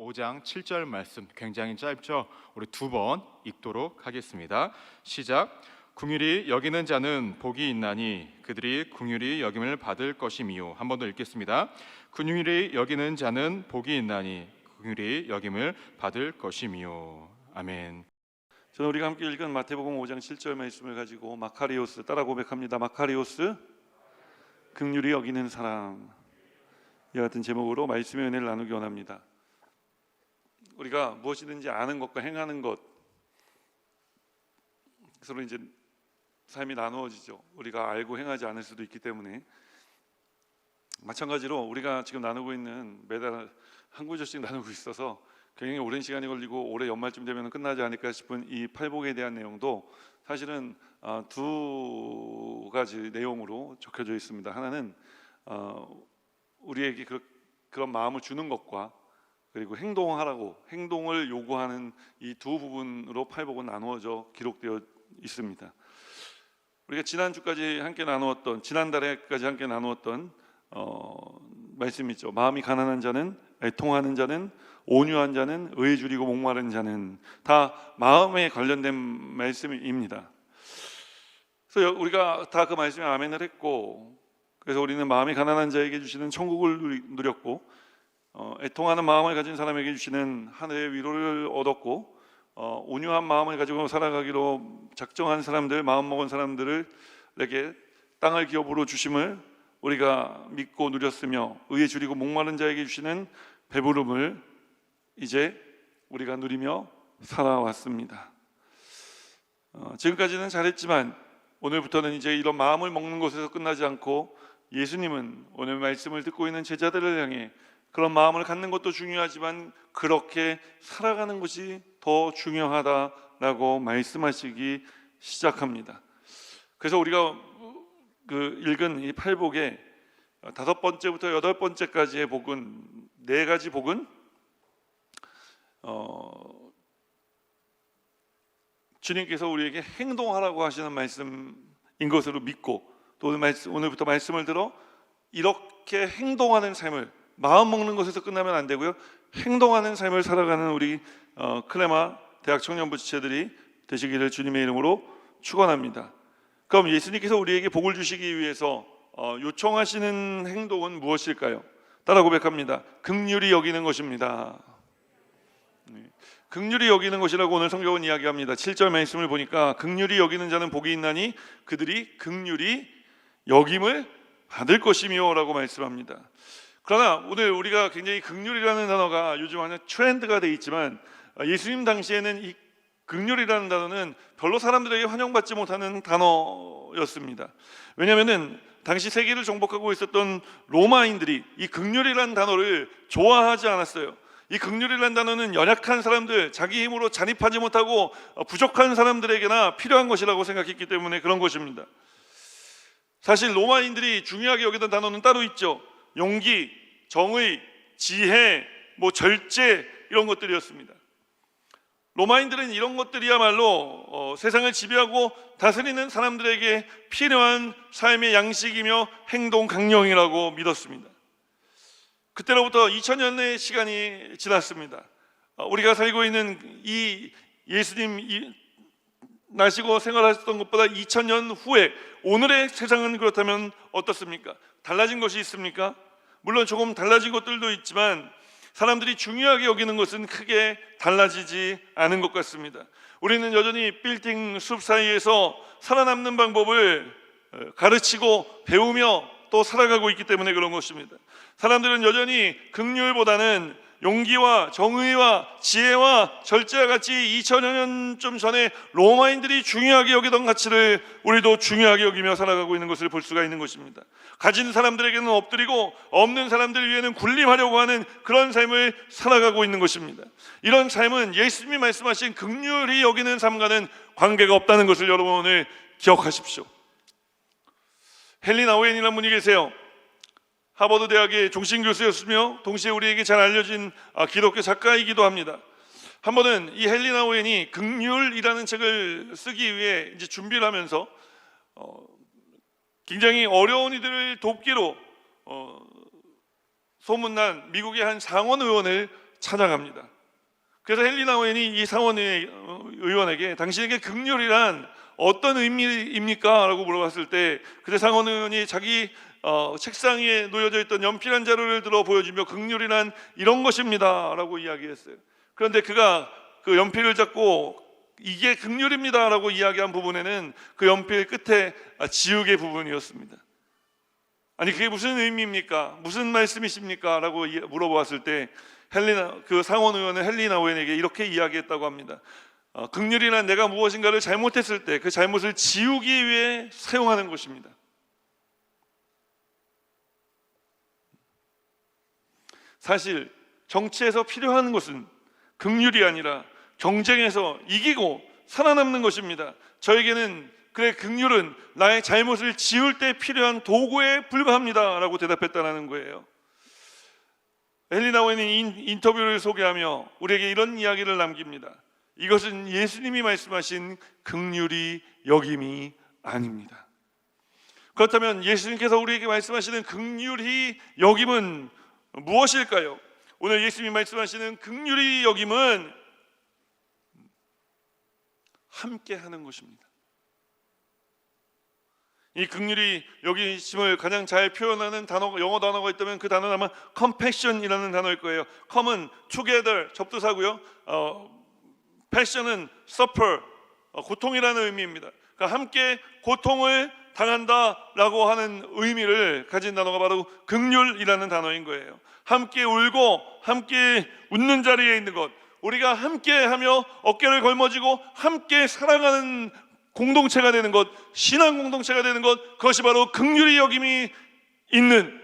5장 7절 말씀 굉장히 짧죠? 우리 두 번 읽도록 하겠습니다. 시작. 긍휼히 여기는 자는 복이 있나니 그들이 긍휼히 여김을 받을 것이미요. 한 번 더 읽겠습니다. 긍휼히 여기는 자는 복이 있나니 긍휼히 여김을 받을 것이미요. 아멘. 저는 우리가 함께 읽은 마태복음 5장 7절 말씀을 가지고 마카리오스 따라 고백합니다. 마카리오스 긍휼히 여기는 사람, 이와 같은 제목으로 말씀의 은혜를 나누기 원합니다. 우리가 무엇이든지 아는 것과 행하는 것, 서로 이제 삶이 나누어지죠. 우리가 알고 행하지 않을 수도 있기 때문에. 마찬가지로 우리가 지금 나누고 있는, 매달 한 구절씩 나누고 있어서 굉장히 오랜 시간이 걸리고 올해 연말쯤 되면 끝나지 않을까 싶은 이 팔복에 대한 내용도 사실은 두 가지 내용으로 적혀져 있습니다. 하나는 우리에게 그런 마음을 주는 것과, 그리고 행동을 요구하는 이 두 부분으로 팔복은 나누어져 기록되어 있습니다. 우리가 지난달에까지 함께 나누었던 말씀이 있죠. 마음이 가난한 자는, 애통하는 자는, 온유한 자는, 의에 줄이고 목마른 자는, 다 마음에 관련된 말씀입니다. 그래서 우리가 다 그 말씀에 아멘을 했고, 그래서 우리는 마음이 가난한 자에게 주시는 천국을 누렸고, 애통하는 마음을 가진 사람에게 주시는 하늘의 위로를 얻었고, 온유한 마음을 가지고 살아가기로 작정한 사람들, 마음먹은 사람들에게 땅을 기업으로 주심을 우리가 믿고 누렸으며, 의에 줄이고 목마른 자에게 주시는 배부름을 이제 우리가 누리며 살아왔습니다. 지금까지는 잘했지만 오늘부터는 이제 이런 마음을 먹는 것에서 끝나지 않고, 예수님은 오늘 말씀을 듣고 있는 제자들을 향해 그런 마음을 갖는 것도 중요하지만 그렇게 살아가는 것이 더 중요하다라고 말씀하시기 시작합니다. 그래서 우리가 읽은 이 팔복의 5번째부터 8번째까지의 복은, 4가지 복은 주님께서 우리에게 행동하라고 하시는 말씀인 것으로 믿고, 또 오늘부터 말씀을 들어 이렇게 행동하는 삶을, 마음 먹는 것에서 끝나면 안 되고요, 행동하는 삶을 살아가는 우리 클레마 대학 청년부 지체들이 되시기를 주님의 이름으로 축원합니다. 그럼 예수님께서 우리에게 복을 주시기 위해서 요청하시는 행동은 무엇일까요? 따라 고백합니다. 긍휼히 여기는 것입니다. 긍휼히 여기는 것이라고 오늘 성경은 이야기합니다. 7절 말씀을 보니까 긍휼히 여기는 자는 복이 있나니 그들이 긍휼히 여김을 받을 것이며 라고 말씀합니다. 그러나 오늘 우리가 굉장히 긍휼이라는 단어가 요즘 완전 트렌드가 돼 있지만, 예수님 당시에는 이 긍휼이라는 단어는 별로 사람들에게 환영받지 못하는 단어였습니다. 왜냐하면 당시 세계를 정복하고 있었던 로마인들이 이 긍휼이라는 단어를 좋아하지 않았어요. 이 긍휼이라는 단어는 연약한 사람들, 자기 힘으로 자립하지 못하고 부족한 사람들에게나 필요한 것이라고 생각했기 때문에 그런 것입니다. 사실 로마인들이 중요하게 여기던 단어는 따로 있죠. 용기, 정의, 지혜, 절제, 이런 것들이었습니다. 로마인들은 이런 것들이야말로 세상을 지배하고 다스리는 사람들에게 필요한 삶의 양식이며 행동 강령이라고 믿었습니다. 그때로부터 2000년의 시간이 지났습니다. 우리가 살고 있는 이 예수님 나시고 생활하셨던 것보다 2000년 후에 오늘의 세상은 그렇다면 어떻습니까? 달라진 것이 있습니까? 물론 조금 달라진 것들도 있지만 사람들이 중요하게 여기는 것은 크게 달라지지 않은 것 같습니다. 우리는 여전히 빌딩 숲 사이에서 살아남는 방법을 가르치고 배우며 또 살아가고 있기 때문에 그런 것입니다. 사람들은 여전히 긍휼보다는 용기와 정의와 지혜와 절제와 같이 2000여 년쯤 전에 로마인들이 중요하게 여기던 가치를 우리도 중요하게 여기며 살아가고 있는 것을 볼 수가 있는 것입니다. 가진 사람들에게는 엎드리고 없는 사람들 위에는 군림하려고 하는 그런 삶을 살아가고 있는 것입니다. 이런 삶은 예수님이 말씀하신 긍휼히 여기는 삶과는 관계가 없다는 것을 여러분 오늘 기억하십시오. 헨리 나우엔이라는 분이 계세요. 하버드 대학의 종신 교수였으며 동시에 우리에게 잘 알려진 기독교 작가이기도 합니다. 한 번은 이 헨리 나우엔이 긍휼이라는 책을 쓰기 위해 이제 준비를 하면서 굉장히 어려운 이들을 돕기로 소문난 미국의 한 상원 의원을 찾아갑니다. 그래서 헨리 나우엔이 이 상원 의원에게 당신에게 긍휼이란 어떤 의미입니까? 라고 물어봤을 때 그때 상원 의원이 자기 책상 위에 놓여져 있던 연필 한 자루를 들어 보여주며 긍휼이란 이런 것입니다 라고 이야기했어요. 그런데 그가 그 연필을 잡고 이게 긍휼입니다 라고 이야기한 부분에는 그 연필 끝에 지우개 부분이었습니다. 아니 그게 무슨 의미입니까? 무슨 말씀이십니까? 라고 물어보았을 때 그 상원 의원은 헨리 나우엔에게 이렇게 이야기했다고 합니다. 긍휼이란 내가 무엇인가를 잘못했을 때 그 잘못을 지우기 위해 사용하는 것입니다. 사실 정치에서 필요한 것은 긍휼이 아니라 경쟁에서 이기고 살아남는 것입니다. 저에게는 그래 긍휼은 나의 잘못을 지울 때 필요한 도구에 불과합니다 라고 대답했다는 거예요. 헨리 나우엔이 인터뷰를 소개하며 우리에게 이런 이야기를 남깁니다. 이것은 예수님이 말씀하신 긍휼이 여김이 아닙니다. 그렇다면 예수님께서 우리에게 말씀하시는 긍휼히 여김은 무엇일까요? 오늘 예수님이 말씀하시는 긍휼히 여김은 함께 하는 것입니다. 이 긍휼히 여기심을 가장 잘 표현하는 영어 단어가 있다면 그 단어는 아마 compassion이라는 단어일 거예요. come은 together 접두사고요. passion은 suffer 고통이라는 의미입니다. 그러니까 함께 고통을 당한다라고 하는 의미를 가진 단어가 바로 긍휼이라는 단어인 거예요. 함께 울고 함께 웃는 자리에 있는 것, 우리가 함께하며 어깨를 걸머쥐고 함께 사랑하는 공동체가 되는 것, 신앙 공동체가 되는 것, 그것이 바로 긍휼히 여김이 있는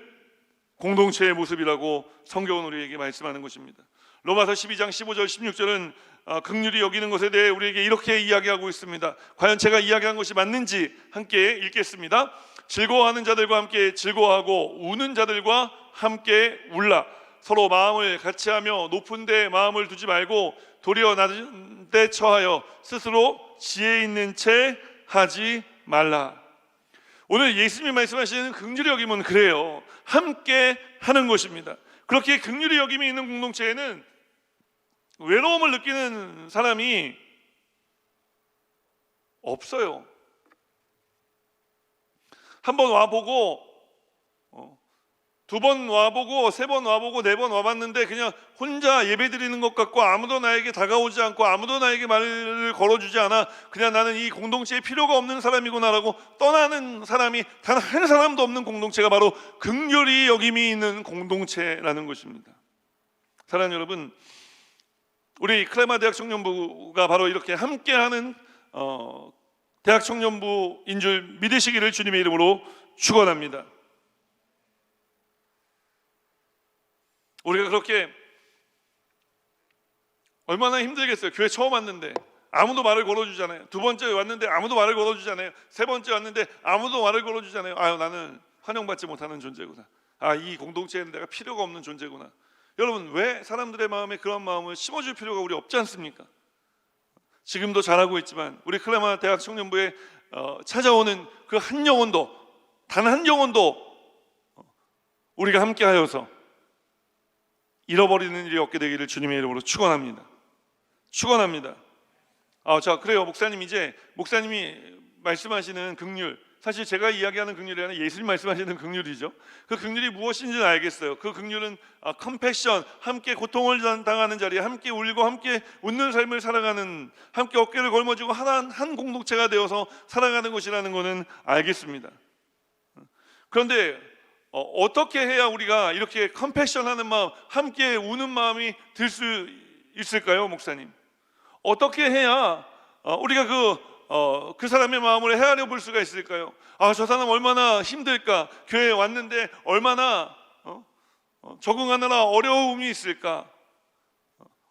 공동체의 모습이라고 성경은 우리에게 말씀하는 것입니다. 로마서 12장 15절 16절은 긍휼히 여기는 것에 대해 우리에게 이렇게 이야기하고 있습니다. 과연 제가 이야기한 것이 맞는지 함께 읽겠습니다. 즐거워하는 자들과 함께 즐거워하고 우는 자들과 함께 울라. 서로 마음을 같이하며 높은 데 마음을 두지 말고 도리어 낮은 데 처하여 스스로 지혜 있는 채 하지 말라. 오늘 예수님이 말씀하시는 긍휼히 여김은 그래요. 함께 하는 것입니다. 그렇게 긍휼히 여김이 있는 공동체에는 외로움을 느끼는 사람이 없어요. 한번 와보고 두 번 와보고 세 번 와보고 네 번 와봤는데 그냥 혼자 예배드리는 것 같고 아무도 나에게 다가오지 않고 아무도 나에게 말을 걸어주지 않아 그냥 나는 이 공동체에 필요가 없는 사람이구나라고 떠나는 사람이 단 한 사람도 없는 공동체가 바로 긍휼히 여김이 있는 공동체라는 것입니다. 사랑하는 여러분, 우리 클레마 대학 청년부가 바로 이렇게 함께하는 대학 청년부인 줄 믿으시기를 주님의 이름으로 축원합니다. 우리가 그렇게 얼마나 힘들겠어요. 교회 처음 왔는데 아무도 말을 걸어주잖아요. 두 번째 왔는데 아무도 말을 걸어주잖아요. 세 번째 왔는데 아무도 말을 걸어주잖아요. 아유, 나는 환영받지 못하는 존재구나. 이 공동체에는 내가 필요가 없는 존재구나. 여러분, 왜 사람들의 마음에 그런 마음을 심어줄 필요가 우리 없지 않습니까? 지금도 잘하고 있지만 우리 클레마 대학 청년부에 찾아오는 그 한 영혼도, 단 한 영혼도 우리가 함께하여서 잃어버리는 일이 없게 되기를 주님의 이름으로 축원합니다. 축원합니다. 자, 그래요. 목사님, 이제 목사님이 말씀하시는 긍휼, 사실 제가 이야기하는 긍휼이 아니라 예수님 말씀하시는 긍휼이죠. 그 긍휼이 무엇인지는 알겠어요. 그 긍휼은 컴패션, 함께 고통을 당하는 자리에 함께 울고 함께 웃는 삶을 살아가는, 함께 어깨를 걸머쥐고 한 공동체가 되어서 살아가는 것이라는 것은 알겠습니다. 그런데 어떻게 해야 우리가 이렇게 컴패션하는 마음, 함께 우는 마음이 들 수 있을까요, 목사님? 어떻게 해야 우리가 그 사람의 마음을 헤아려 볼 수가 있을까요? 저 사람 얼마나 힘들까? 교회에 왔는데 얼마나 적응하느라 어려움이 있을까?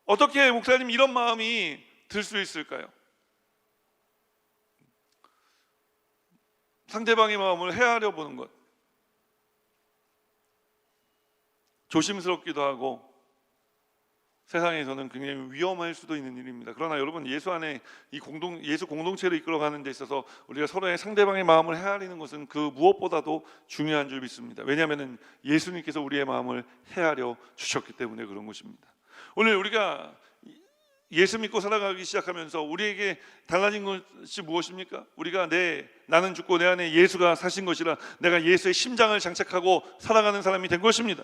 어떻게 목사님 이런 마음이 들 수 있을까요? 상대방의 마음을 헤아려 보는 것, 조심스럽기도 하고 세상에서는 굉장히 위험할 수도 있는 일입니다. 그러나 여러분, 예수 안에 예수 공동체를 이끌어가는 데 있어서 우리가 서로의 상대방의 마음을 헤아리는 것은 그 무엇보다도 중요한 줄 믿습니다. 왜냐하면 예수님께서 우리의 마음을 헤아려 주셨기 때문에 그런 것입니다. 오늘 우리가 예수 믿고 살아가기 시작하면서 우리에게 달라진 것이 무엇입니까? 우리가 나는 죽고 내 안에 예수가 사신 것이라 내가 예수의 심장을 장착하고 살아가는 사람이 된 것입니다.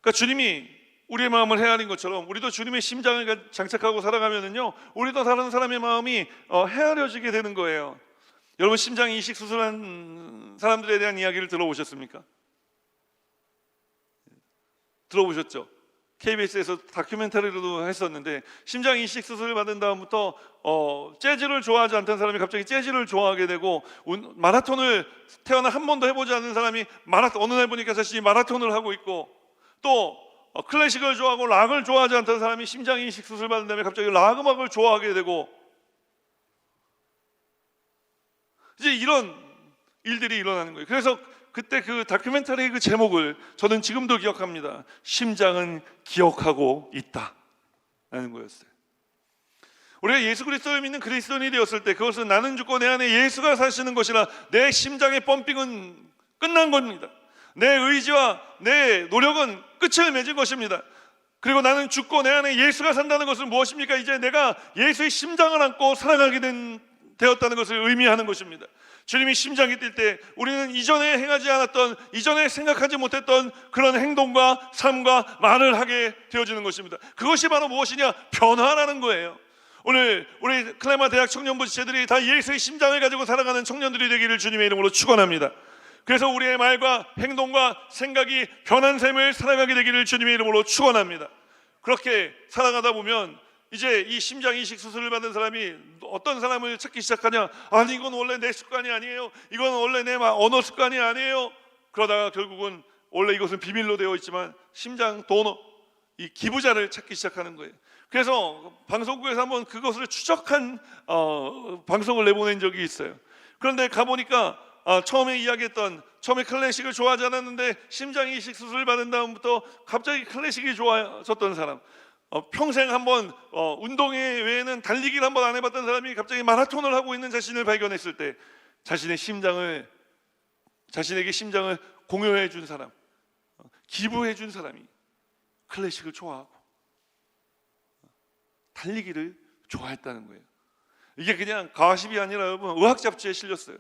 그러니까 주님이 우리의 마음을 헤아린 것처럼 우리도 주님의 심장을 장착하고 살아가면은요, 우리도 다른 사람의 마음이 헤아려지게 되는 거예요. 여러분, 심장 이식 수술한 사람들에 대한 이야기를 들어보셨습니까? 들어보셨죠? KBS에서 다큐멘터리로도 했었는데, 심장 이식 수술을 받은 다음부터 재즈를 좋아하지 않던 사람이 갑자기 재즈를 좋아하게 되고, 마라톤을 태어나 한 번도 해보지 않은 사람이 어느 날 보니까 자신이 마라톤을 하고 있고, 또 클래식을 좋아하고 락을 좋아하지 않던 사람이 심장 이식 수술 받은 다음에 갑자기 락 음악을 좋아하게 되고, 이제 이런 일들이 일어나는 거예요. 그래서 그때 그 다큐멘터리 그 제목을 저는 지금도 기억합니다. 심장은 기억하고 있다라는 거였어요. 우리가 예수 그리스도를 믿는 그리스도인이 되었을 때, 그것은 나는 죽고 내 안에 예수가 사시는 것이라 내 심장의 펌핑은 끝난 겁니다. 내 의지와 내 노력은 끝을 맺은 것입니다. 그리고 나는 죽고 내 안에 예수가 산다는 것은 무엇입니까? 이제 내가 예수의 심장을 안고 살아가게 되었다는 것을 의미하는 것입니다. 주님이 심장이 뛸 때 우리는 이전에 행하지 않았던, 이전에 생각하지 못했던 그런 행동과 삶과 말을 하게 되어지는 것입니다. 그것이 바로 무엇이냐? 변화라는 거예요. 오늘 우리 클레마 대학 청년부 지체들이 다 예수의 심장을 가지고 살아가는 청년들이 되기를 주님의 이름으로 축원합니다. 그래서 우리의 말과 행동과 생각이 변한 삶을 살아가게 되기를 주님의 이름으로 축원합니다. 그렇게 살아가다 보면 이제 이 심장 이식 수술을 받은 사람이 어떤 사람을 찾기 시작하냐? 아니, 이건 원래 내 습관이 아니에요. 이건 원래 내 언어 습관이 아니에요. 그러다가 결국은 원래 이것은 비밀로 되어 있지만 심장 도너, 이 기부자를 찾기 시작하는 거예요. 그래서 방송국에서 한번 그것을 추적한 방송을 내보낸 적이 있어요. 그런데 가보니까 처음에 이야기했던, 처음에 클래식을 좋아하지 않았는데 심장 이식 수술을 받은 다음부터 갑자기 클래식이 좋아졌던 사람, 평생 한번 운동 외에는 달리기를 한번 안 해봤던 사람이 갑자기 마라톤을 하고 있는 자신을 발견했을 때 자신에게 심장을 공여해 준 사람, 기부해 준 사람이 클래식을 좋아하고 달리기를 좋아했다는 거예요. 이게 그냥 가십이 아니라 여러분, 의학 잡지에 실렸어요.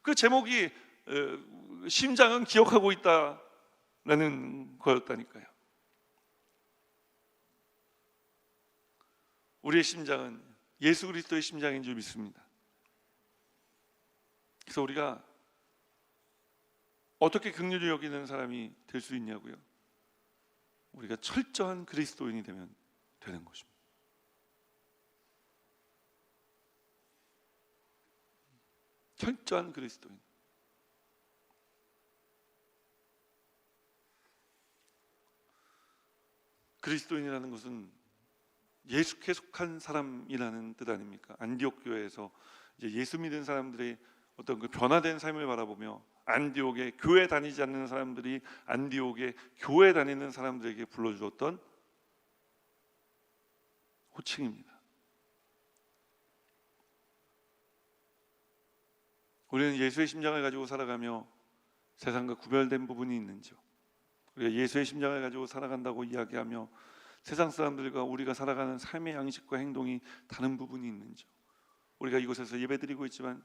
그 제목이 심장은 기억하고 있다라는 거였다니까요. 우리의 심장은 예수 그리스도의 심장인 줄 믿습니다. 그래서 우리가 어떻게 긍휼히 여기는 사람이 될 수 있냐고요? 우리가 철저한 그리스도인이 되면 되는 것입니다. 철저한 그리스도인. 그리스도인이라는 것은 예수께 속한 사람이라는 뜻 아닙니까? 안디옥 교회에서 이제 예수 믿은 사람들의 어떤 그 변화된 삶을 바라보며 안디옥에 교회 다니지 않는 사람들이 안디옥에 교회 다니는 사람들에게 불러주었던 호칭입니다. 우리는 예수의 심장을 가지고 살아가며 세상과 구별된 부분이 있는지요? 우리가 예수의 심장을 가지고 살아간다고 이야기하며 세상 사람들과 우리가 살아가는 삶의 양식과 행동이 다른 부분이 있는지요? 우리가 이곳에서 예배드리고 있지만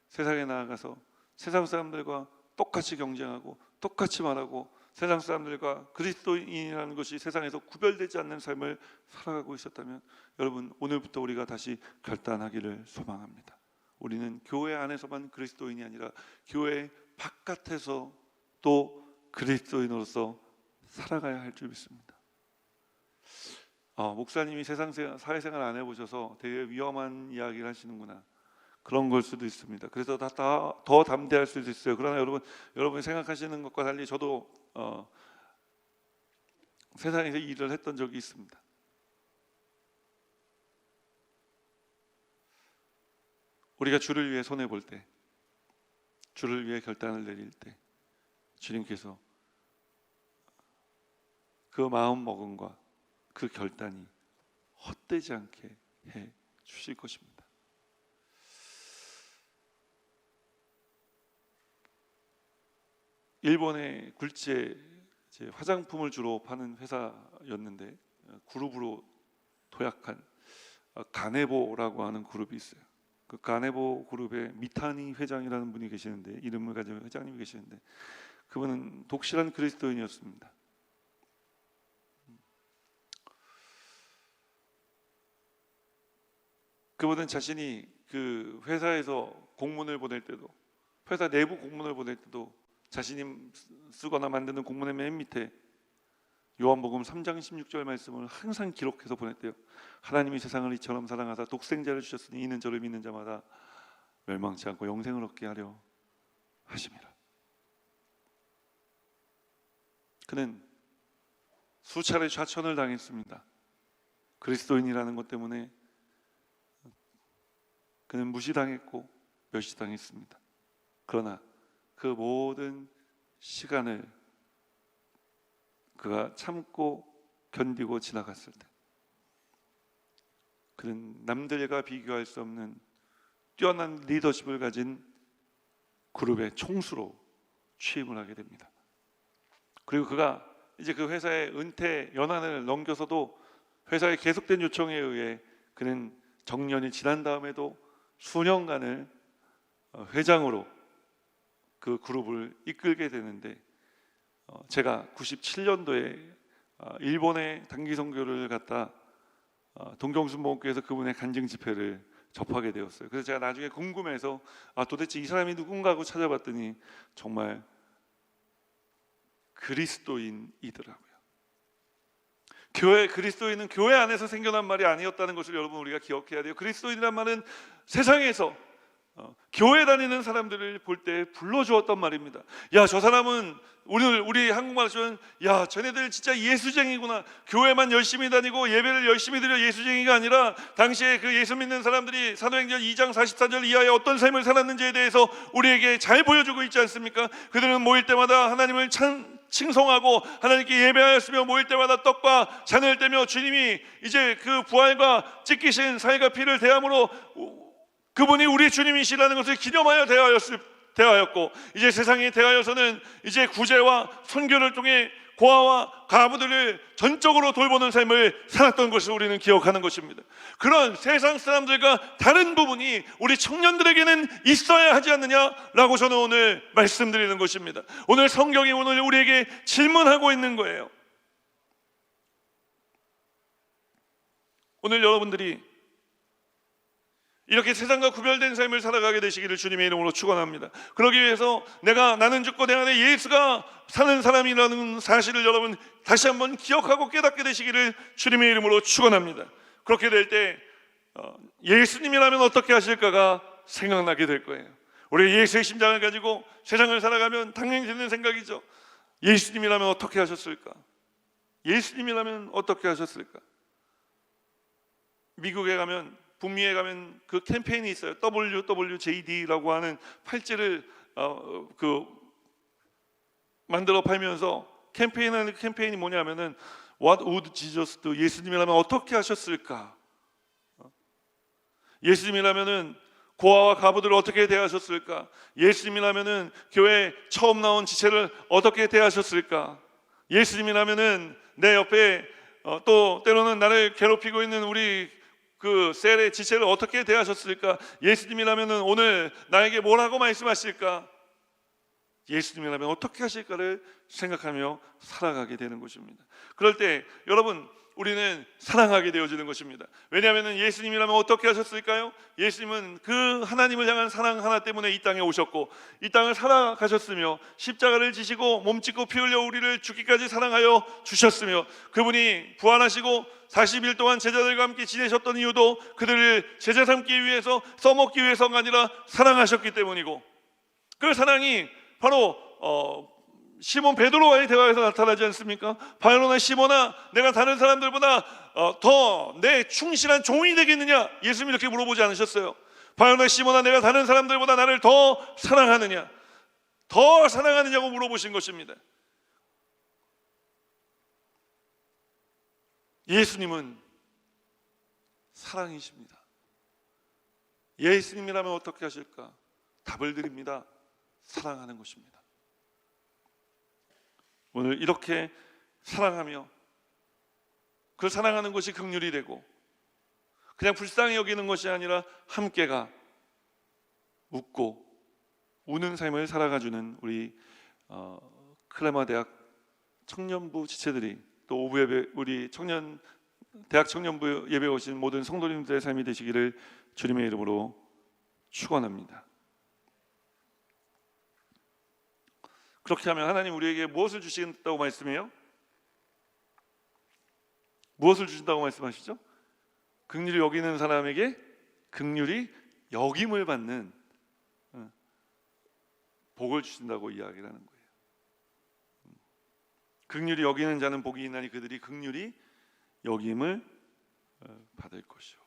세상에 나아가서 세상 사람들과 똑같이 경쟁하고 똑같이 말하고 세상 사람들과 그리스도인이라는 것이 세상에서 구별되지 않는 삶을 살아가고 있었다면 여러분, 오늘부터 우리가 다시 결단하기를 소망합니다. 우리는 교회 안에서만 그리스도인이 아니라 교회 바깥에서 또 그리스도인으로서 살아가야 할 줄 믿습니다. 목사님이 사회생활 안 해보셔서 되게 위험한 이야기를 하시는구나, 그런 걸 수도 있습니다. 그래서 더 담대할 수도 있어요. 그러나 여러분이 생각하시는 것과 달리 저도 세상에서 일을 했던 적이 있습니다. 우리가 주를 위해 손해 볼 때, 주를 위해 결단을 내릴 때 주님께서 그 마음먹음과 그 결단이 헛되지 않게 해 주실 것입니다. 일본의 굴지에 화장품을 주로 파는 회사였는데 그룹으로 도약한 가네보라고 하는 그룹이 있어요. 그 가네보 그룹의 미타니 회장이라는 분이 계시는데, 이름을 가진 회장님이 계시는데, 그분은 독실한 그리스도인이었습니다. 그분은 자신이 그 회사에서 공문을 보낼 때도, 회사 내부 공문을 보낼 때도 자신이 쓰거나 만드는 공문의 맨 밑에 요한복음 3장 16절 말씀을 항상 기록해서 보냈대요. 하나님이 세상을 이처럼 사랑하사 독생자를 주셨으니 이는 저를 믿는 자마다 멸망치 않고 영생을 얻게 하려 하심이라. 그는 수차례 좌천을 당했습니다. 그리스도인이라는 것 때문에 그는 무시당했고 멸시당했습니다. 그러나 그 모든 시간을 그가 참고 견디고 지나갔을 때, 그는 남들과 비교할 수 없는 뛰어난 리더십을 가진 그룹의 총수로 취임을 하게 됩니다. 그리고 그가 이제 그 회사의 은퇴 연한을 넘겨서도 회사의 계속된 요청에 의해 그는 정년이 지난 다음에도 수년간을 회장으로 그 그룹을 이끌게 되는데, 제가 97년도에 일본의 단기 선교를 갔다 동경순복음교회에서 그분의 간증 집회를 접하게 되었어요. 그래서 제가 나중에 궁금해서 도대체 이 사람이 누군가 하고 찾아봤더니 정말 그리스도인이더라고요. 교회, 그리스도인은 교회 안에서 생겨난 말이 아니었다는 것을 여러분 우리가 기억해야 돼요. 그리스도인이란 말은 세상에서 교회 다니는 사람들을 볼 때 불러주었단 말입니다. 야, 저 사람은 우리 한국말로 쓰면 야, 쟤네들 진짜 예수쟁이구나. 교회만 열심히 다니고 예배를 열심히 드려 예수쟁이가 아니라, 당시에 그 예수 믿는 사람들이 사도행전 2장 44절 이하에 어떤 삶을 살았는지에 대해서 우리에게 잘 보여주고 있지 않습니까? 그들은 모일 때마다 하나님을 칭송하고 하나님께 예배하였으며, 모일 때마다 떡과 잔을 떼며 주님이 이제 그 부활과 찢기신 살과 피를 대함으로 그분이 우리 주님이시라는 것을 기념하여 대하였고, 이제 세상에 대하여서는 이제 구제와 선교를 통해 고아와 가부들을 전적으로 돌보는 삶을 살았던 것을 우리는 기억하는 것입니다. 그런 세상 사람들과 다른 부분이 우리 청년들에게는 있어야 하지 않느냐라고 저는 오늘 말씀드리는 것입니다. 오늘 성경이 오늘 우리에게 질문하고 있는 거예요. 오늘 여러분들이 이렇게 세상과 구별된 삶을 살아가게 되시기를 주님의 이름으로 축원합니다. 그러기 위해서 나는 죽고 내 안에 예수가 사는 사람이라는 사실을 여러분 다시 한번 기억하고 깨닫게 되시기를 주님의 이름으로 축원합니다. 그렇게 될 때 예수님이라면 어떻게 하실까가 생각나게 될 거예요. 우리 예수의 심장을 가지고 세상을 살아가면 당연히 드는 생각이죠. 예수님이라면 어떻게 하셨을까? 예수님이라면 어떻게 하셨을까? 미국에 가면, 북미에 가면 그 캠페인이 있어요. WWJD라고 하는 팔찌를 만들어 팔면서 캠페인하는 캠페인이 뭐냐면은 What would Jesus do? 예수님이라면 어떻게 하셨을까? 예수님이라면은 고아와 가부들을 어떻게 대하셨을까? 예수님이라면은 교회 처음 나온 지체를 어떻게 대하셨을까? 예수님이라면은 내 옆에 또 때로는 나를 괴롭히고 있는 우리 그 셀의 지체를 어떻게 대하셨을까? 예수님이라면은 오늘 나에게 뭐라고 말씀하실까? 예수님이라면 어떻게 하실까를 생각하며 살아가게 되는 것입니다. 그럴 때 여러분, 우리는 사랑하게 되어지는 것입니다. 왜냐하면 예수님이라면 어떻게 하셨을까요? 예수님은 그 하나님을 향한 사랑 하나 때문에 이 땅에 오셨고, 이 땅을 살아가셨으며, 십자가를 지시고 몸짓고 피 흘려 우리를 죽기까지 사랑하여 주셨으며, 그분이 부활하시고 40일 동안 제자들과 함께 지내셨던 이유도 그들을 제자 삼기 위해서, 써먹기 위해서가 아니라 사랑하셨기 때문이고, 그 사랑이 바로 시몬 베드로와의 대화에서 나타나지 않습니까? 바요나 시몬아, 내가 다른 사람들보다 더 내 충실한 종이 되겠느냐? 예수님이 이렇게 물어보지 않으셨어요. 바요나 시몬아, 내가 다른 사람들보다 나를 더 사랑하느냐? 더 사랑하느냐고 물어보신 것입니다. 예수님은 사랑이십니다. 예수님이라면 어떻게 하실까? 답을 드립니다. 사랑하는 것입니다. 오늘 이렇게 사랑하며 그걸 사랑하는 것이 긍휼이 되고, 그냥 불쌍히 여기는 것이 아니라 함께가 웃고 우는 삶을 살아가주는 우리 클레마 대학 청년부 지체들이, 또 오부 예배, 우리 대학 청년부 예배 오신 모든 성도님들의 삶이 되시기를 주님의 이름으로 축원합니다. 그렇게 하면 하나님 우리에게 무엇을 주신다고 말씀해요? 무엇을 주신다고 말씀하시죠? 긍휼히 여기는 사람에게 긍휼히 여김을 받는 복을 주신다고 이야기를 하는 거예요. 긍휼히 여기는 자는 복이 있나니 그들이 긍휼히 여김을 받을 것이요.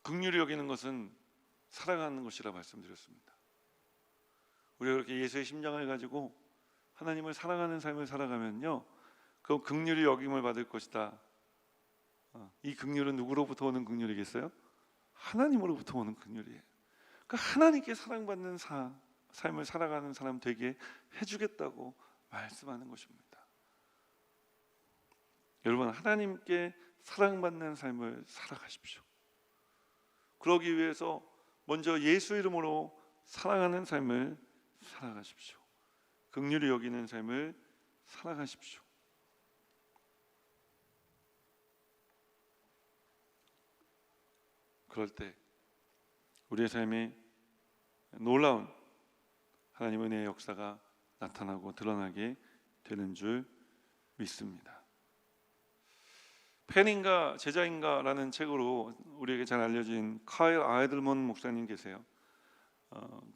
긍휼히 여기는 것은 살아가는 것이라 말씀드렸습니다. 우리가 그렇게 예수의 심장을 가지고 하나님을 사랑하는 삶을 살아가면요, 그 긍휼히 여김을 받을 것이다. 이 긍휼은 누구로부터 오는 긍휼이겠어요? 하나님으로부터 오는 긍휼이에요. 그러니까 하나님께 사랑받는 삶을 살아가는 사람 되게 해주겠다고 말씀하는 것입니다. 여러분, 하나님께 사랑받는 삶을 살아가십시오. 그러기 위해서 먼저 예수 이름으로 사랑하는 삶을 살아가십시오. 긍휼히 여기는 삶을 살아가십시오. 그럴 때 우리의 삶에 놀라운 하나님의 은혜의 역사가 나타나고 드러나게 되는 줄 믿습니다. 팬인가 제자인가라는 책으로 우리에게 잘 알려진 카일 아이들먼 목사님 계세요.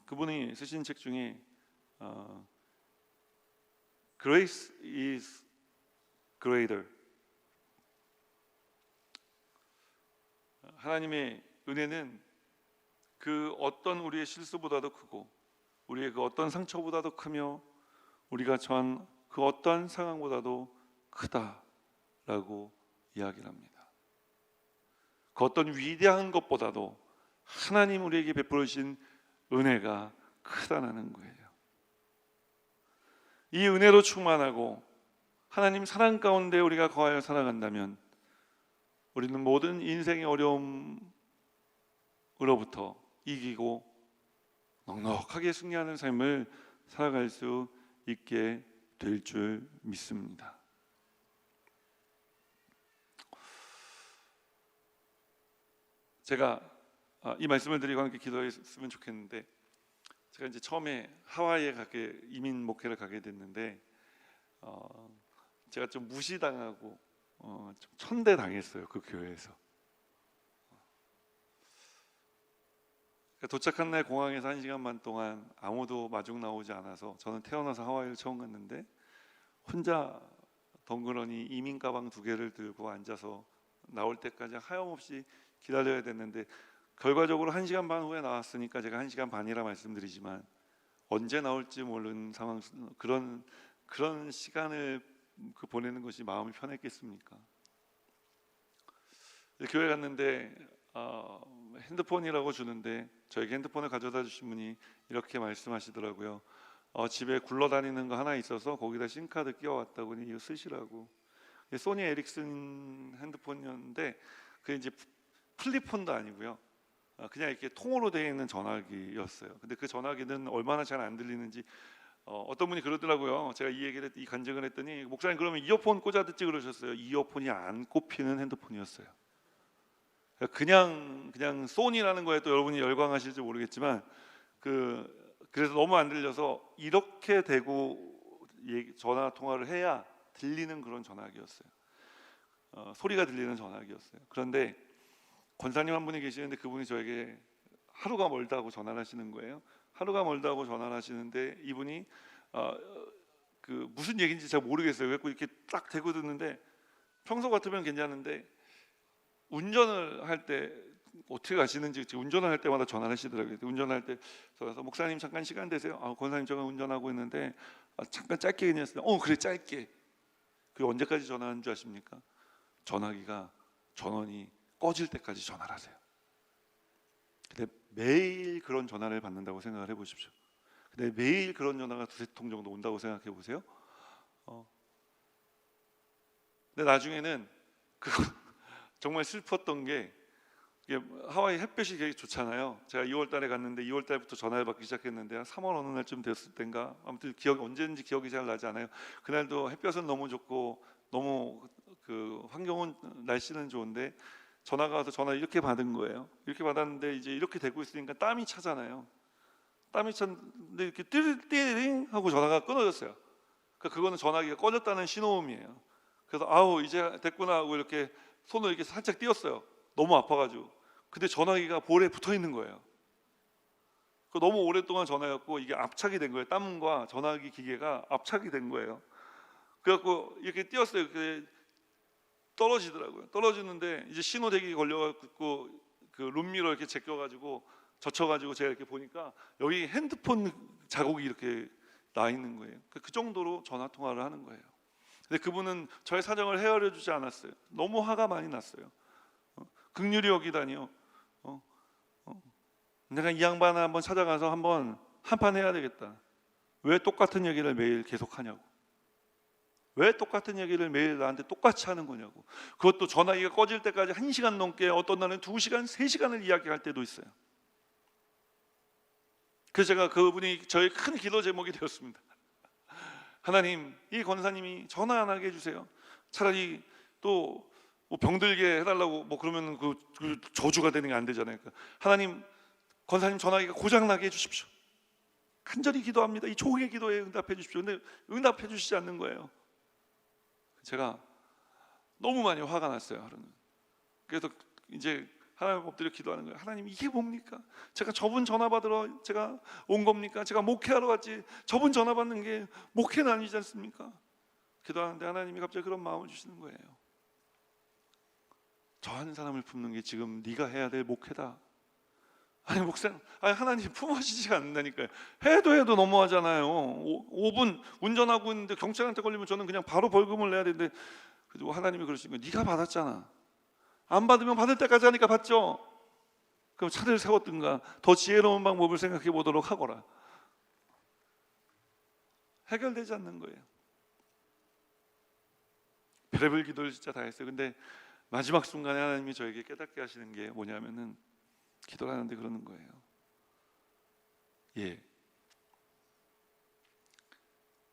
그분이 쓰신 책 중에 Grace is greater, 하나님의 은혜는 그 어떤 우리의 실수보다도 크고 우리의 그 어떤 상처보다도 크며 우리가 처한 그 어떤 상황보다도 크다라고 이야기를 합니다. 그 어떤 위대한 것보다도 하나님 우리에게 베풀어 주신 은혜가 크다라는 거예요. 이 은혜로 충만하고 하나님 사랑 가운데 우리가 거하여 살아간다면 우리는 모든 인생의 어려움으로부터 이기고 넉넉하게 승리하는 삶을 살아갈 수 있게 될 줄 믿습니다. 제가 이 말씀을 드리고 함께 기도했으면 좋겠는데, 제가 이제 처음에 하와이에 이민 목회를 가게 됐는데 제가 좀 무시당하고 좀 천대당했어요. 그 교회에서. 도착한 날 공항에서 1시간 반 동안 아무도 마중 나오지 않아서, 저는 태어나서 하와이를 처음 갔는데 혼자 덩그러니 이민 가방 2개를 들고 앉아서 나올 때까지 하염없이 기다려야 됐는데, 결과적으로 1시간 반 후에 나왔으니까 제가 1시간 반이라 말씀드리지만 언제 나올지 모르는 상황, 그런 시간을 보내는 것이 마음이 편했겠습니까? 교회 갔는데 핸드폰이라고 주는데 저에게 핸드폰을 가져다 주신 분이 이렇게 말씀하시더라고요. 집에 굴러다니는 거 하나 있어서 거기다 심카드 끼워왔다고, 이거 쓰시라고. 소니 에릭슨 핸드폰이었는데 그게 이제 플립폰도 아니고요, 그냥 이렇게 통으로 되어 있는 전화기였어요. 근데 그 전화기는 얼마나 잘 안 들리는지 어떤 분이 그러더라고요. 제가 이 간증을 했더니, 목사님 그러면 이어폰 꽂아 듣지 그러셨어요. 이어폰이 안 꼽히는 핸드폰이었어요. 그냥 소니라는 거에 또 여러분이 열광하실지 모르겠지만 그래서 너무 안 들려서 이렇게 대고 전화 통화를 해야 들리는 그런 전화기였어요. 소리가 들리는 전화기였어요. 그런데 권사님 한 분이 계시는데 그분이 저에게 하루가 멀다고 전화를 하시는 거예요. 하루가 멀다고 전화를 하시는데 이분이 무슨 얘기인지 잘 모르겠어요. 그래서 이렇게 딱 대고 듣는데, 평소 같으면 괜찮은데 운전을 할 때 어떻게 가시는지 운전을 할 때마다 전화를 하시더라고요. 운전할 때 전화해서 목사님 잠깐 시간 되세요? 권사님 제가 운전하고 있는데 잠깐 짧게 그냥 했어요. 그래 짧게. 그게 언제까지 전화하는 줄 아십니까? 전화기가 전원이 꺼질 때까지 전화를 하세요. 근데 매일 그런 전화를 받는다고 생각을 해보십시오. 근데 매일 그런 전화가 두세 통 정도 온다고 생각해 보세요. 근데 나중에는 그 정말 슬펐던 게, 이게 하와이 햇볕이 되게 좋잖아요. 제가 2월 달에 갔는데 2월 달부터 전화를 받기 시작했는데 한 3월 어느 날쯤 됐을 땐가, 아무튼 언제인지 기억이 잘 나지 않아요. 그날도 햇볕은 너무 좋고 너무 그 환경은, 날씨는 좋은데 전화가 와서 전화 이렇게 받은 거예요. 이렇게 받았는데 이제 이렇게 되고 있으니까 땀이 차잖아요. 땀이 찼는데 이렇게 띠링 하고 전화가 끊어졌어요. 그거는 전화기가 꺼졌다는 신호음이에요. 그래서 아우 이제 됐구나 하고 이렇게 손을 이렇게 살짝 띄었어요. 너무 아파가지고. 근데 전화기가 볼에 붙어 있는 거예요. 너무 오랫동안 전화였고 이게 압착이 된 거예요. 땀과 전화기 기계가 압착이 된 거예요. 그래갖고 이렇게 띄었어요. 그게 떨어지더라고요. 떨어지는데 이제 신호대기 걸려갖고 그 룸미러 이렇게 제껴가지고 젖혀가지고 제가 이렇게 보니까 여기 핸드폰 자국이 이렇게 나 있는 거예요. 그 정도로 전화 통화를 하는 거예요. 근데 그분은 저의 사정을 헤아려 주지 않았어요. 너무 화가 많이 났어요. 긍휼히 여기다니요. 내가 이 양반을 한번 찾아가서 한번 한판 해야 되겠다. 왜 똑같은 얘기를 매일 계속하냐고. 왜 똑같은 얘기를 매일 나한테 똑같이 하는 거냐고. 그것도 전화기가 꺼질 때까지 1시간 넘게, 어떤 날은 2시간, 3시간을 이야기할 때도 있어요. 그래서 제가 그분이 저의 큰 기도 제목이 되었습니다. 하나님, 이 권사님이 전화 안 하게 해주세요. 차라리 또 뭐 병들게 해달라고 뭐 그러면 그 저주가 되는 게 안 되잖아요. 하나님, 권사님 전화기가 고장 나게 해주십시오. 간절히 기도합니다. 이 조의 기도에 응답해 주십시오. 근데 응답해 주시지 않는 거예요. 제가 너무 많이 화가 났어요, 하루는. 그래서 이제 하나님 엎드려 기도하는 거예요. 하나님, 이게 뭡니까? 제가 저분 전화 받으러 제가 온 겁니까? 제가 목회하러 왔지 저분 전화 받는 게 목회는 아니지 않습니까? 기도하는데 하나님이 갑자기 그런 마음을 주시는 거예요. 저 한 사람을 품는 게 지금 네가 해야 될 목회다. 아니 목사님, 아니 하나님 품어지지가 않는다니까요. 해도 너무하잖아요. 5분 운전하고 있는데 경찰한테 걸리면 저는 그냥 바로 벌금을 내야 되는데, 그리고 하나님이 그러시는 거예요. 네가 받았잖아. 안 받으면 받을 때까지 하니까 받죠. 그럼 차를 세웠든가 더 지혜로운 방법을 생각해 보도록 하거라. 해결되지 않는 거예요. 별의별 기도를 진짜 다 했어요. 근데 마지막 순간에 하나님이 저에게 깨닫게 하시는 게 뭐냐면은, 기도를 하는데 그러는 거예요. 예,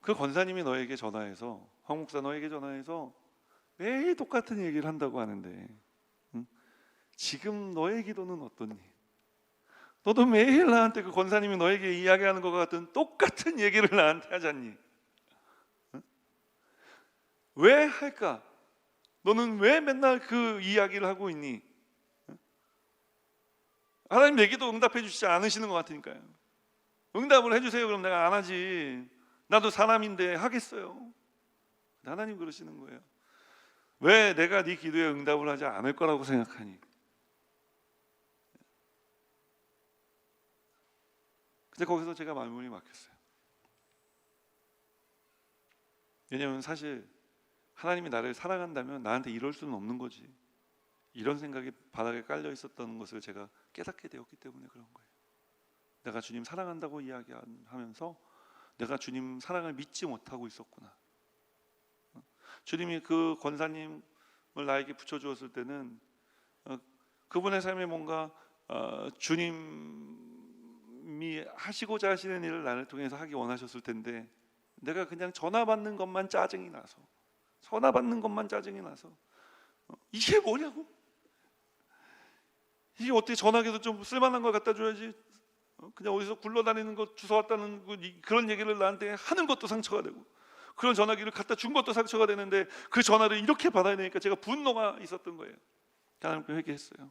그 권사님이 너에게 전화해서, 황 목사 너에게 전화해서 매일 똑같은 얘기를 한다고 하는데, 응? 지금 너의 기도는 어떠니? 너도 매일 나한테 그 권사님이 너에게 이야기하는 것 같은 똑같은 얘기를 나한테 하잖니? 응? 왜 할까? 너는 왜 맨날 그 이야기를 하고 있니? 하나님 내 기도 응답해 주시지 않으시는 것 같으니까요. 응답을 해주세요. 그럼 내가 안 하지. 나도 사람인데 하겠어요. 하나님 그러시는 거예요. 왜 내가 네 기도에 응답을 하지 않을 거라고 생각하니? 근데 거기서 제가 말문이 막혔어요. 왜냐하면 사실 하나님이 나를 사랑한다면 나한테 이럴 수는 없는 거지. 이런 생각이 바닥에 깔려 있었던 것을 제가 깨닫게 되었기 때문에 그런 거예요. 내가 주님 사랑한다고 이야기하면서 내가 주님 사랑을 믿지 못하고 있었구나. 주님이 그 권사님을 나에게 붙여주었을 때는 그분의 삶에 뭔가 주님이 하시고자 하시는 일을 나를 통해서 하기 원하셨을 텐데, 내가 그냥 전화 받는 것만 짜증이 나서, 이게 뭐냐고? 이게 어떻게 전화기도 좀 쓸만한 걸 갖다 줘야지, 그냥 어디서 굴러다니는 거 주워왔다는 그런 얘기를 나한테 하는 것도 상처가 되고, 그런 전화기를 갖다 준 것도 상처가 되는데 그 전화를 이렇게 받아야 되니까 제가 분노가 있었던 거예요. 하나님께 회개했어요.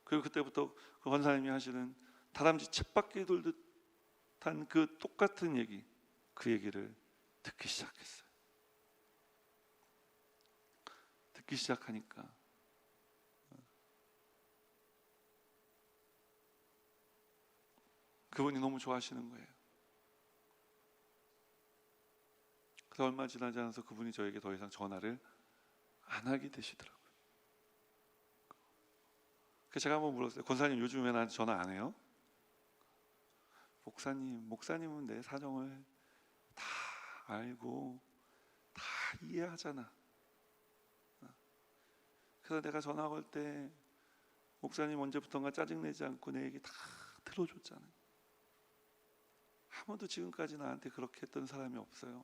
그리고 그때부터 그 권사님이 하시는 다람쥐 쳇바퀴 돌듯 한 그 똑같은 얘기, 그 얘기를 듣기 시작했어요. 듣기 시작하니까 그분이 너무 좋아하시는 거예요. 그래서 얼마 지나지 않아서 그분이 저에게 더 이상 전화를 안 하게 되시더라고요. 그래서 제가 한번 물었어요. 권사님 요즘 왜 나한테 전화 안 해요? 목사님은 내 사정을 다 알고 다 이해하잖아. 그래서 내가 전화 걸 때 목사님 언제부턴가 짜증내지 않고 내 얘기 다 들어줬잖아. 아무도 지금까지 나한테 그렇게 했던 사람이 없어요.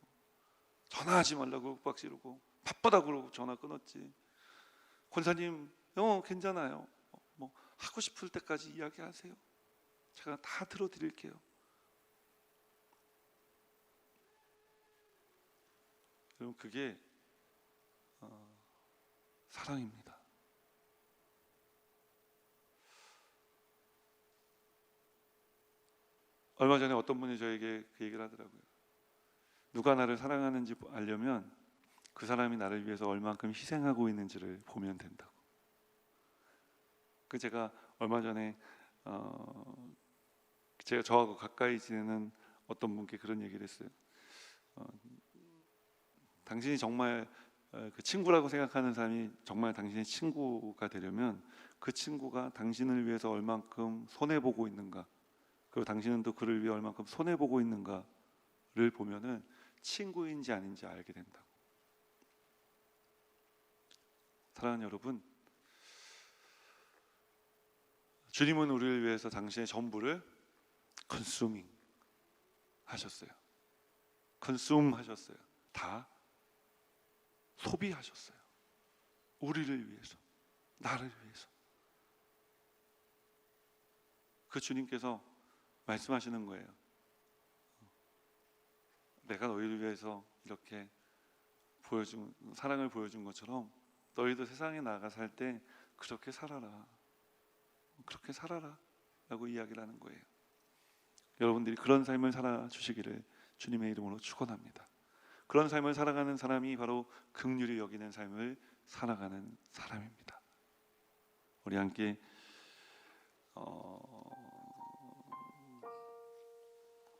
전화하지 말라고 윽박 지르고 바쁘다고 그러고 전화 끊었지. 권사님 괜찮아요. 뭐 하고 싶을 때까지 이야기하세요. 제가 다 들어드릴게요. 여러분, 그게 사랑입니다. 얼마 전에 어떤 분이 저에게 그 얘기를 하더라고요. 누가 나를 사랑하는지 알려면 그 사람이 나를 위해서 얼만큼 희생하고 있는지를 보면 된다고. 그 제가 얼마 전에 제가 저하고 가까이 지내는 어떤 분께 그런 얘기를 했어요. 당신이 정말 그 친구라고 생각하는 사람이 정말 당신의 친구가 되려면 그 친구가 당신을 위해서 얼만큼 손해보고 있는가, 그리고 당신은 또 그를 위해 얼만큼 손해보고 있는가를 보면은 친구인지 아닌지 알게 된다고. 사랑하는 여러분, 주님은 우리를 위해서 당신의 전부를 컨슈밍 하셨어요. 컨슈մ 하셨어요. 다 소비하셨어요. 우리를 위해서, 나를 위해서. 그 주님께서 말씀하시는 거예요. 내가 너희를 위해서 이렇게 사랑을 보여준 것처럼 너희도 세상에 나가 살 때 그렇게 살아라. 그렇게 살아라 라고 이야기를 하는 거예요. 여러분들이 그런 삶을 살아주시기를 주님의 이름으로 축원합니다. 그런 삶을 살아가는 사람이 바로 긍휼히 여기는 삶을 살아가는 사람입니다. 우리 함께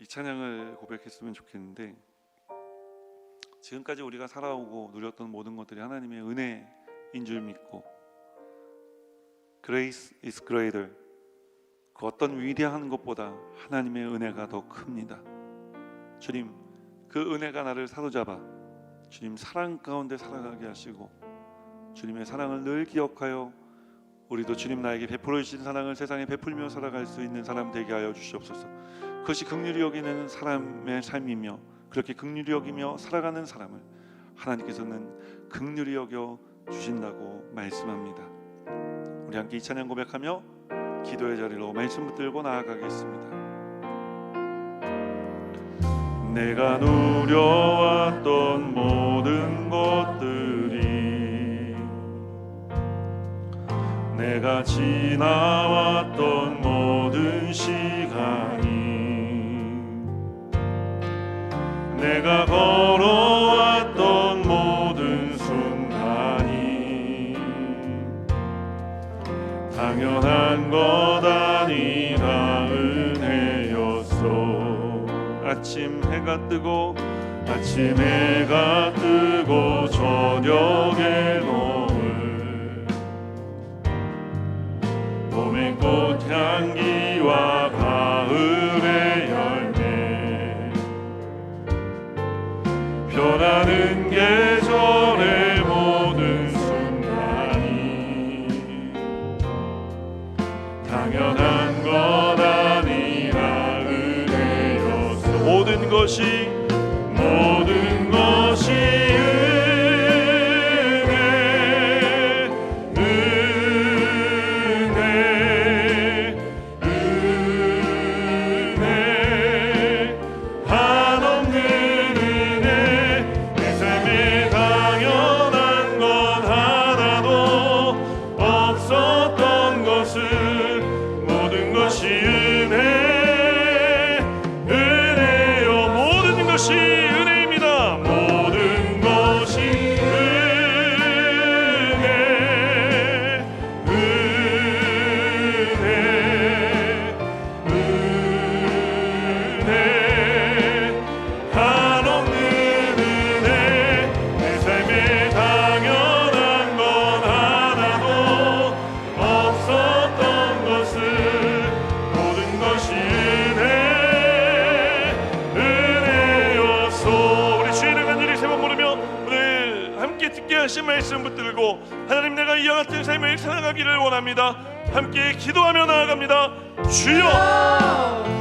이 찬양을 고백했으면 좋겠는데, 지금까지 우리가 살아오고 누렸던 모든 것들이 하나님의 은혜인 줄 믿고, Grace is greater, 그 어떤 위대한 것보다 하나님의 은혜가 더 큽니다. 주님, 그 은혜가 나를 사로잡아 주님 사랑 가운데 살아가게 하시고, 주님의 사랑을 늘 기억하여 우리도 주님 나에게 베풀어 주신 사랑을 세상에 베풀며 살아갈 수 있는 사람 되게 하여 주시옵소서. 그것이 긍휼히 여기는 사람의 삶이며, 그렇게 긍휼히 여기며 살아가는 사람을 하나님께서는 긍휼히 여겨 주신다고 말씀합니다. 우리 함께 이 찬양 고백하며 기도의 자리로 말씀 붙들고 나아가겠습니다. 내가 누려왔던 모든 것들이, 내가 지나왔던 모든 시간이, 내가 걸어왔던 모든 순간이 당연한 것 아니라 은혜였어. 아침 해가 뜨고 저녁에 노을, 봄의 꽃향기와 가을의 열매, 변하는 계절의 모든 순간이 당연한 것 아니라 은혜였어. 모든 것이 없었던 함께 듣게 하신 말씀 붙들고 하나님, 내가 이와 같은 삶을 살아가기를 원합니다. 함께 기도하며 나아갑니다. 주여